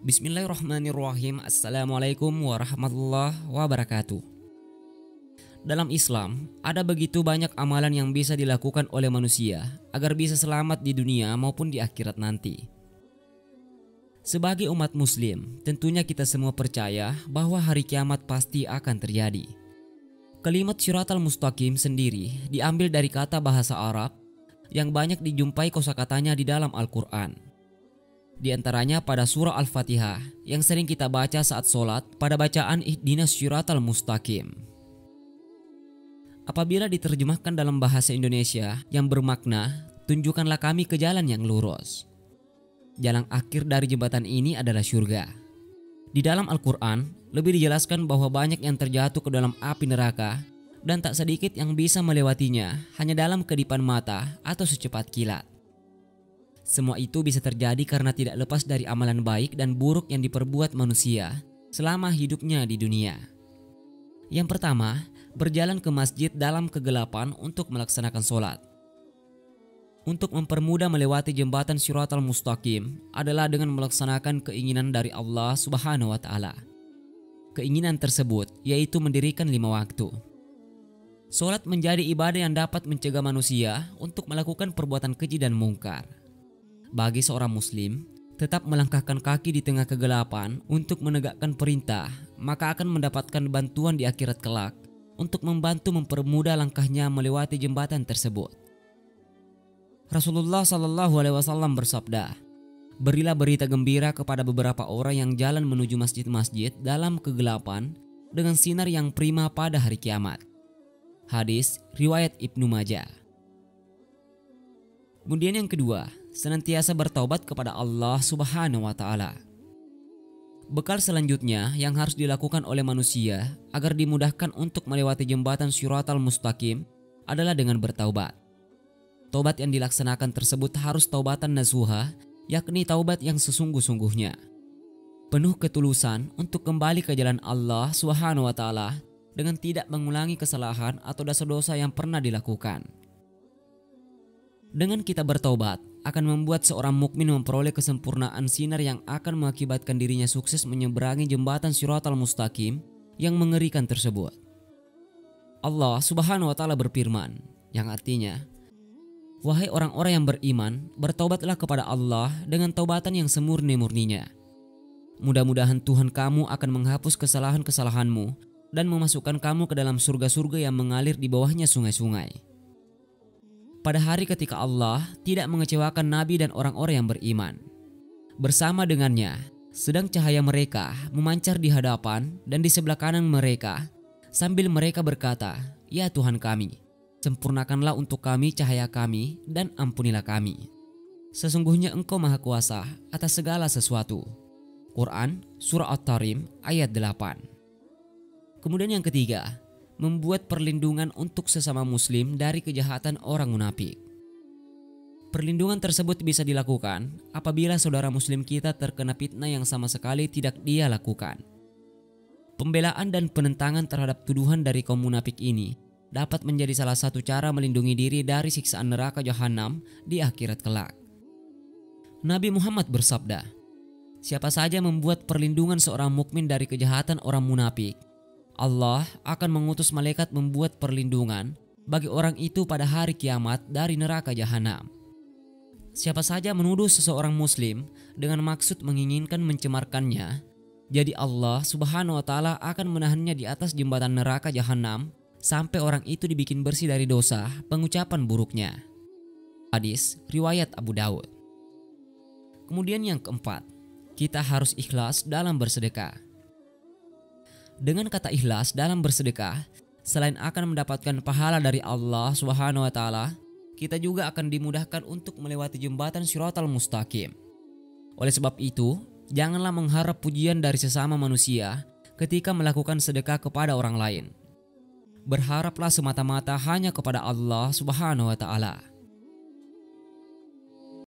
Bismillahirrahmanirrahim. Assalamualaikum warahmatullahi wabarakatuh. Dalam Islam, ada begitu banyak amalan yang bisa dilakukan oleh manusia agar bisa selamat di dunia maupun di akhirat nanti. Sebagai umat muslim, tentunya kita semua percaya bahwa hari kiamat pasti akan terjadi. Kalimat Syiratal Mustaqim sendiri diambil dari kata bahasa Arab yang banyak dijumpai kosakatanya di dalam Al-Quran. Di antaranya pada surah Al-Fatihah yang sering kita baca saat sholat pada bacaan Ihdinas Syiratal Mustaqim. Apabila diterjemahkan dalam bahasa Indonesia yang bermakna, tunjukkanlah kami ke jalan yang lurus. Jalan akhir dari jembatan ini adalah surga. Di dalam Al-Quran, lebih dijelaskan bahwa banyak yang terjatuh ke dalam api neraka dan tak sedikit yang bisa melewatinya hanya dalam kedipan mata atau secepat kilat. Semua itu bisa terjadi karena tidak lepas dari amalan baik dan buruk yang diperbuat manusia selama hidupnya di dunia. Yang pertama, berjalan ke masjid dalam kegelapan untuk melaksanakan sholat. Untuk mempermudah melewati jembatan Syiratal Mustaqim adalah dengan melaksanakan keinginan dari Allah Subhanahu wa Ta'ala. Keinginan tersebut yaitu mendirikan 5 waktu. Sholat menjadi ibadah yang dapat mencegah manusia untuk melakukan perbuatan keji dan mungkar. Bagi seorang muslim, tetap melangkahkan kaki di tengah kegelapan untuk menegakkan perintah, maka akan mendapatkan bantuan di akhirat kelak untuk membantu mempermudah langkahnya melewati jembatan tersebut. Rasulullah SAW bersabda, "Berilah berita gembira kepada beberapa orang yang jalan menuju masjid-masjid dalam kegelapan dengan sinar yang prima pada hari kiamat." Hadis riwayat Ibnu Majah. Kemudian yang kedua, senantiasa bertaubat kepada Allah Subhanahu wa Ta'ala. Bekal selanjutnya yang harus dilakukan oleh manusia agar dimudahkan untuk melewati jembatan Syiratal Mustaqim adalah dengan bertaubat. Taubat yang dilaksanakan tersebut harus taubatan nasuha, yakni taubat yang sesungguh-sungguhnya. Penuh ketulusan untuk kembali ke jalan Allah Subhanahu wa Ta'ala dengan tidak mengulangi kesalahan atau dosa-dosa yang pernah dilakukan. Dengan kita bertaubat akan membuat seorang mukmin memperoleh kesempurnaan sinar yang akan mengakibatkan dirinya sukses menyeberangi jembatan Syiratal Mustaqim yang mengerikan tersebut. Allah Subhanahu wa Ta'ala berfirman, yang artinya, "Wahai orang-orang yang beriman, bertaubatlah kepada Allah dengan taubatan yang semurni-murninya. Mudah-mudahan Tuhan kamu akan menghapus kesalahan-kesalahanmu dan memasukkan kamu ke dalam surga-surga yang mengalir di bawahnya sungai-sungai." Pada hari ketika Allah tidak mengecewakan nabi dan orang-orang yang beriman. Bersama dengannya, sedang cahaya mereka memancar di hadapan dan di sebelah kanan mereka, sambil mereka berkata, "Ya Tuhan kami, sempurnakanlah untuk kami cahaya kami dan ampunilah kami. Sesungguhnya Engkau Maha Kuasa atas segala sesuatu." Quran Surah At-Tarim ayat 8. Kemudian yang ketiga, membuat perlindungan untuk sesama muslim dari kejahatan orang munafik. Perlindungan tersebut bisa dilakukan apabila saudara muslim kita terkena fitnah yang sama sekali tidak dia lakukan. Pembelaan dan penentangan terhadap tuduhan dari kaum munafik ini dapat menjadi salah satu cara melindungi diri dari siksaan neraka jahanam di akhirat kelak. Nabi Muhammad bersabda, "Siapa saja membuat perlindungan seorang mukmin dari kejahatan orang munafik, Allah akan mengutus malaikat membuat perlindungan bagi orang itu pada hari kiamat dari neraka jahanam." Siapa saja menuduh seseorang muslim dengan maksud menginginkan mencemarkannya, jadi Allah Subhanahu wa Ta'ala akan menahannya di atas jembatan neraka jahanam sampai orang itu dibikin bersih dari dosa pengucapan buruknya. Hadis riwayat Abu Daud. Kemudian yang keempat, kita harus ikhlas dalam bersedekah. Dengan kata ikhlas dalam bersedekah, selain akan mendapatkan pahala dari Allah Subhanahu wa Ta'ala, kita juga akan dimudahkan untuk melewati jembatan Syiratal Mustaqim. Oleh sebab itu, janganlah mengharap pujian dari sesama manusia ketika melakukan sedekah kepada orang lain. Berharaplah semata-mata hanya kepada Allah Subhanahu wa Ta'ala.